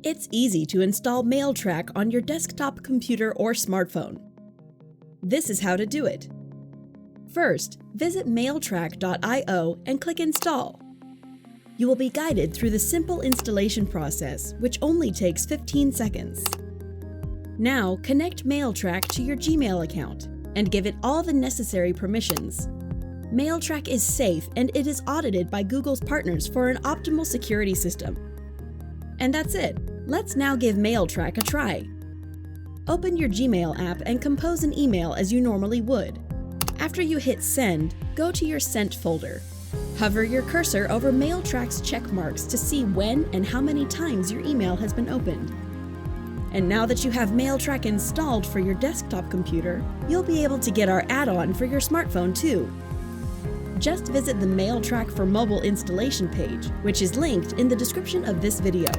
It's easy to install Mailtrack on your desktop computer or smartphone. This is how to do it. First, visit mailtrack.io and click Install. You will be guided through the simple installation process, which only takes 15 seconds. Now, connect Mailtrack to your Gmail account and give it all the necessary permissions. Mailtrack is safe and it is audited by Google's partners for an optimal security system. And that's it. Let's now give Mailtrack a try. Open your Gmail app and compose an email as you normally would. After you hit Send, go to your Sent folder. Hover your cursor over Mailtrack's check marks to see when and how many times your email has been opened. And now that you have Mailtrack installed for your desktop computer, you'll be able to get our add-on for your smartphone too. Just visit the Mailtrack for Mobile installation page, which is linked in the description of this video.